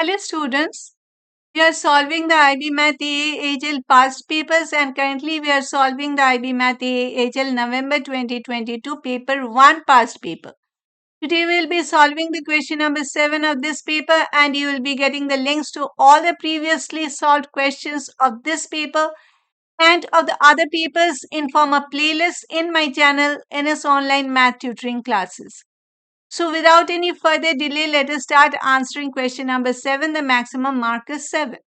Hello students, we are solving the IB Math AA HL past papers and currently we are solving the IB Math AA HL November 2022 paper 1 past paper. Today we will be solving the question number 7 of this paper and you will be getting the links to all the previously solved questions of this paper and of the other papers in form of playlist in my channel NS Online Math Tutoring Classes. So without any further delay, let us start answering question number 7. The maximum mark is 7.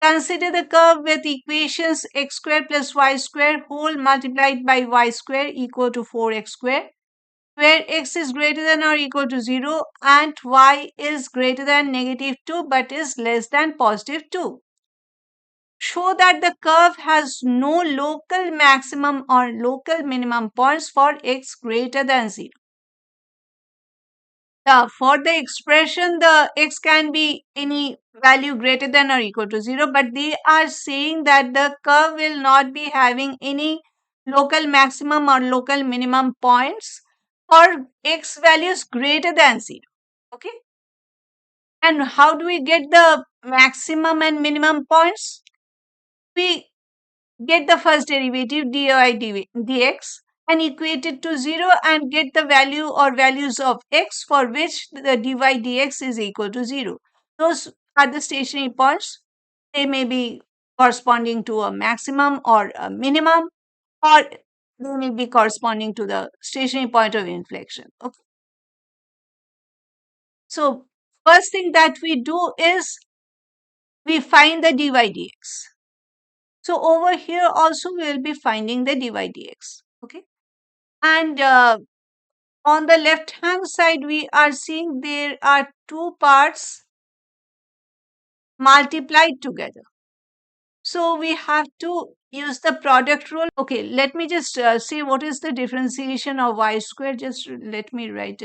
Consider the curve with equations x square plus y square whole multiplied by y square equal to 4x square, where x is greater than or equal to 0 and y is greater than negative 2 but is less than positive 2. Show that the curve has no local maximum or local minimum points for x greater than 0. For the expression, the x can be any value greater than or equal to 0, but they are saying that the curve will not be having any local maximum or local minimum points for x values greater than 0. Okay. And how do we get the maximum and minimum points? We get the first derivative dx and equate it to 0 and get the value or values of x for which the dy dx is equal to 0. Those are the stationary points. They may be corresponding to a maximum or a minimum, or they may be corresponding to the stationary point of inflection. Okay. So first thing that we do is we find the dy dx. So over here also we will be finding the dy dx. Okay. And on the left hand side, we are seeing there are two parts multiplied together. So we have to use the product rule. Okay, let me just say what is the differentiation of y square. Just let me write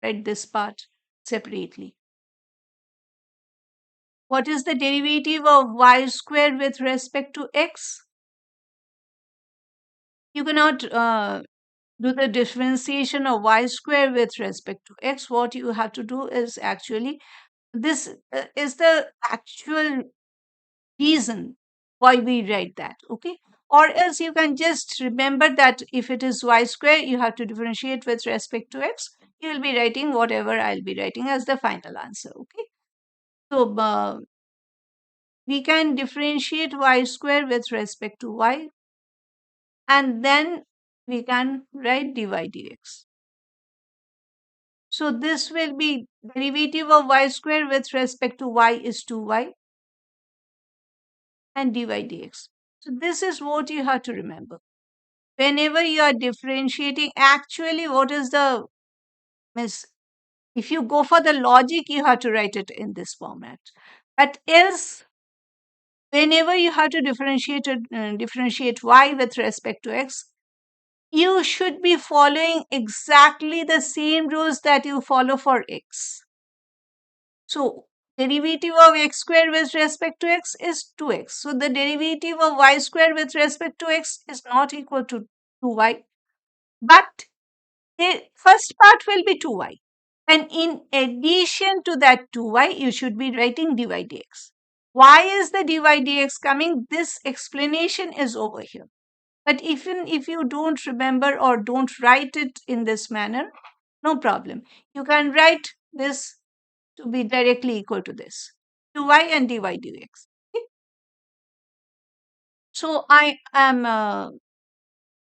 this part separately. What is the derivative of y square with respect to x? You cannot do the differentiation of y square with respect to x. What you have to do is actually this is the actual reason why we write that, okay? Or else you can just remember that if it is y square, you have to differentiate with respect to x. You will be writing whatever I'll be writing as the final answer, okay? So we can differentiate y square with respect to y and then we can write dy dx. So this will be derivative of y square with respect to y is 2y and dy dx. So this is what you have to remember. Whenever you are differentiating, actually what is the miss? If you go for the logic, you have to write it in this format. But else, whenever you have to differentiate y with respect to x, you should be following exactly the same rules that you follow for x. So derivative of x square with respect to x is 2x. So the derivative of y square with respect to x is not equal to 2y. But the first part will be 2y. And in addition to that 2y, you should be writing dy dx. Why is the dy dx coming? This explanation is over here. But even if you don't remember or don't write it in this manner, no problem. You can write this to be directly equal to this 2y and dy dx. Okay? So I am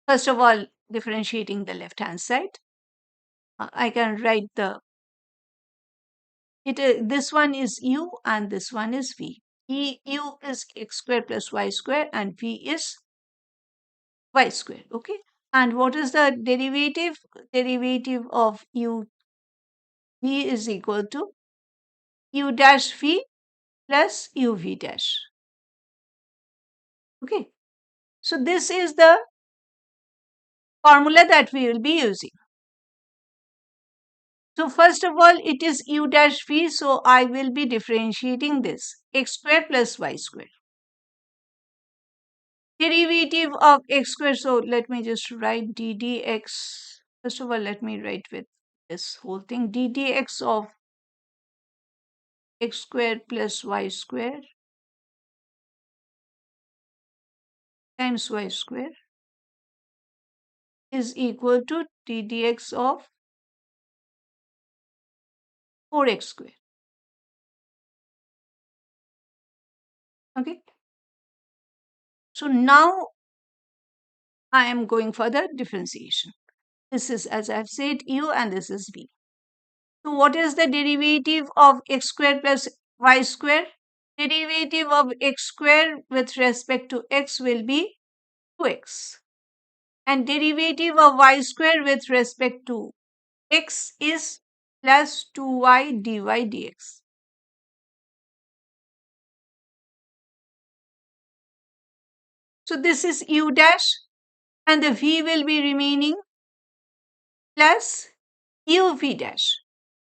first of all differentiating the left hand side. I can write this one is u and this one is v. U is x square plus y square and v is y square. Okay. And what is the derivative? Derivative of u v is equal to u dash v plus uv dash. Okay. So this is the formula that we will be using. So first of all, it is u dash v. So I will be differentiating this x square plus y square. Derivative of x square. So let me just write d dx. First of all, let me write with this whole thing d dx of x square plus y square times y square is equal to d dx of 4x square. Okay. So now I am going for the differentiation. This is, as I've said, u and this is v. So what is the derivative of x square plus y square? Derivative of x square with respect to x will be 2x. And derivative of y square with respect to x is plus 2y dy dx. So this is u dash and the v will be remaining plus uv dash.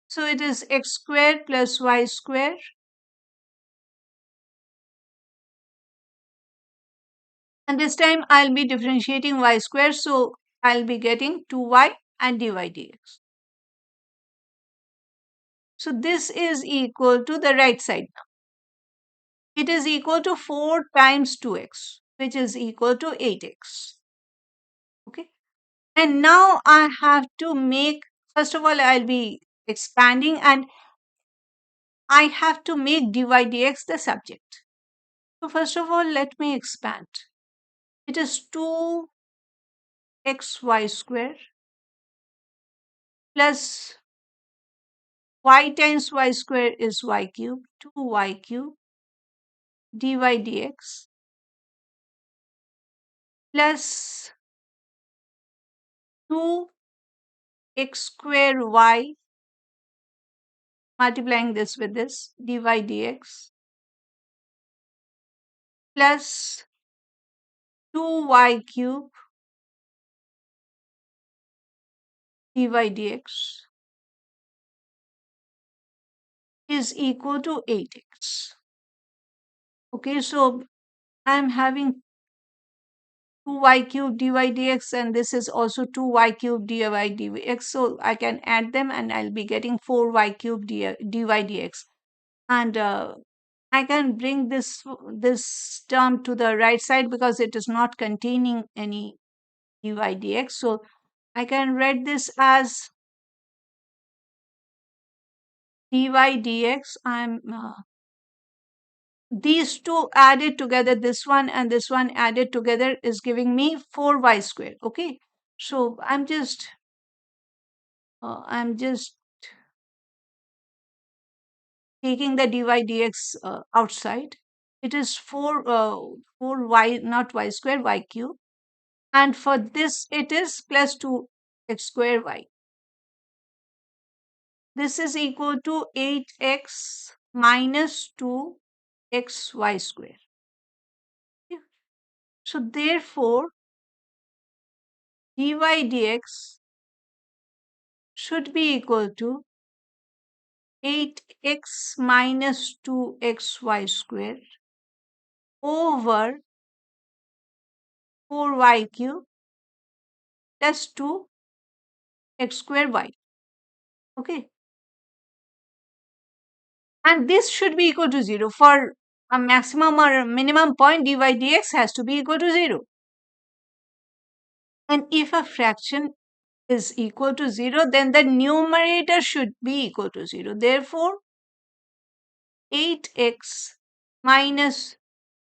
So it is x square plus y square and this time I'll be differentiating y square, so I'll be getting 2y and dy dx. So this is equal to the right side now. It is equal to 4 times 2x, which is equal to 8x. Okay. And now I have to make, first of all, I'll be expanding and I have to make dy dx the subject. So first of all, let me expand. It is 2xy square plus y times y square is y cube, 2y cube dy dx plus 2x square y multiplying this with this dy dx plus 2y cube dy dx is equal to 8x. Okay, so I'm having 2y cube dy dx and this is also 2y cube dy dx. So I can add them and I'll be getting 4y cube dy dx. And I can bring this term to the right side because it is not containing any dy dx. So I can write this as dy dx. These two added together, this one and this one added together is giving me 4y square. Okay, so I'm just taking the dy dx outside. It is 4y, not y square, y cube. And for this, it is plus 2x square y. This is equal to 8x minus 2xy square. Yeah. So therefore, dy dx should be equal to 8x minus 2xy square over 4y cube plus 2x square y. Okay. And this should be equal to 0. For a maximum or a minimum point, dy dx has to be equal to 0. And if a fraction is equal to 0, then the numerator should be equal to 0. Therefore, 8x minus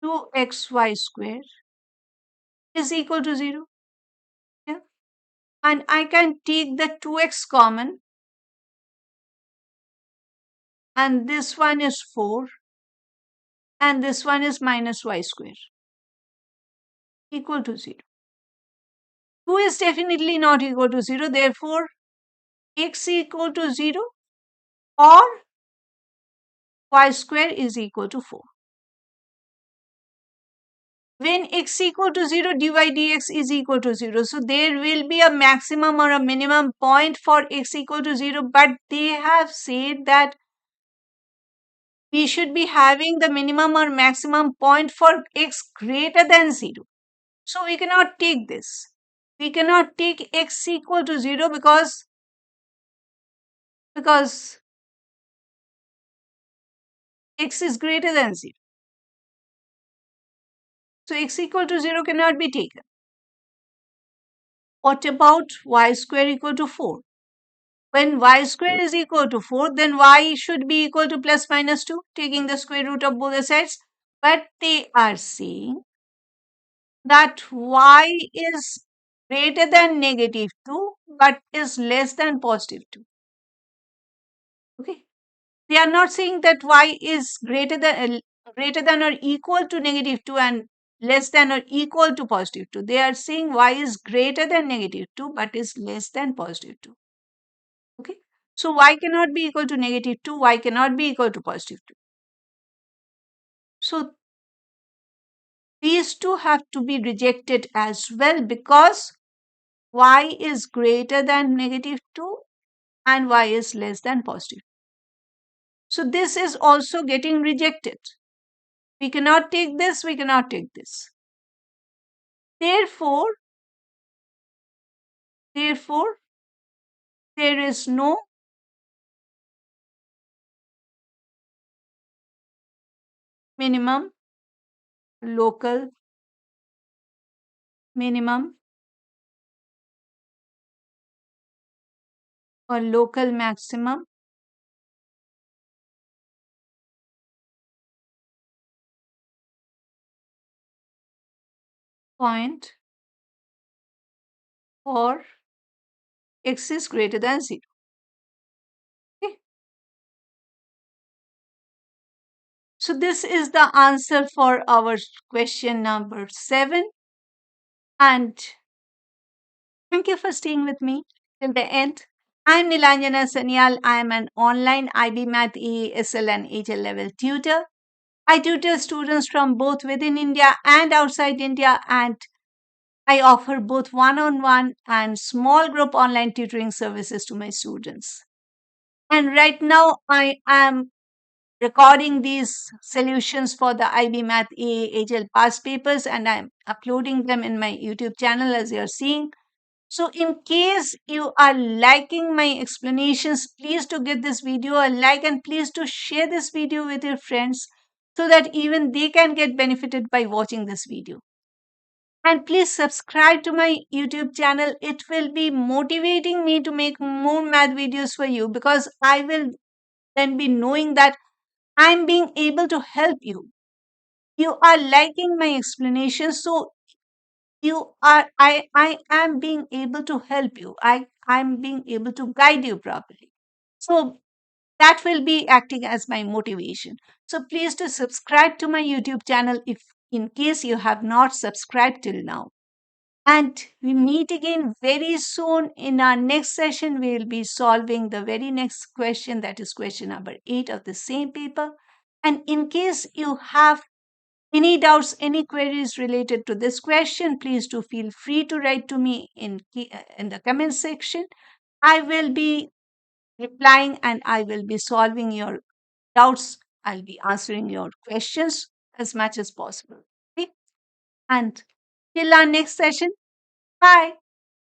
2xy square is equal to 0. Yeah? And I can take the 2x common and this one is 4 and this one is minus y square equal to 0. 2 is definitely not equal to 0. Therefore, x equal to 0 or y square is equal to 4. When x equal to 0, dy dx is equal to 0. So there will be a maximum or a minimum point for x equal to 0. But they have said that we should be having the minimum or maximum point for x greater than 0. So we cannot take this. We cannot take x equal to 0 because x is greater than 0. So x equal to 0 cannot be taken. What about y square equal to 4? When y square is equal to 4, then y should be equal to plus minus 2, taking the square root of both the sides. But they are saying that y is greater than negative 2, but is less than positive 2. Okay. They are not saying that y is greater than or equal to negative 2 and less than or equal to positive 2. They are saying y is greater than negative 2, but is less than positive 2. Okay. So y cannot be equal to negative 2, y cannot be equal to positive 2. So these two have to be rejected as well, because y is greater than negative 2 and y is less than positive. So this is also getting rejected. We cannot take this, we cannot take this. Therefore, there is no minimum local minimum or local maximum point for x is greater than 0. Okay. So this is the answer for our question number 7. And thank you for staying with me till the end. I'm Nilanjana Sanyal. I am an online IB Math ESL and HL level tutor. I tutor students from both within India and outside India, and I offer both one on one and small group online tutoring services to my students. And right now, I am recording these solutions for the IB Math AHL past papers, and I'm uploading them in my YouTube channel as you're seeing. So, in case you are liking my explanations, please to give this video a like and please to share this video with your friends so that even they can get benefited by watching this video. And please subscribe to my YouTube channel. It will be motivating me to make more math videos for you, because I will then be knowing that I'm being able to help you. You are liking my explanations, so I am being able to help you. I'm being able to guide you properly. So that will be acting as my motivation. So please to subscribe to my YouTube channel if in case you have not subscribed till now. And we meet again very soon. In our next session, we will be solving the very next question, that is question number 8 of the same paper. And in case you have any doubts, any queries related to this question, please do feel free to write to me in the comment section. I will be replying and I will be solving your doubts. I'll be answering your questions as much as possible. Okay? And till our next session, bye.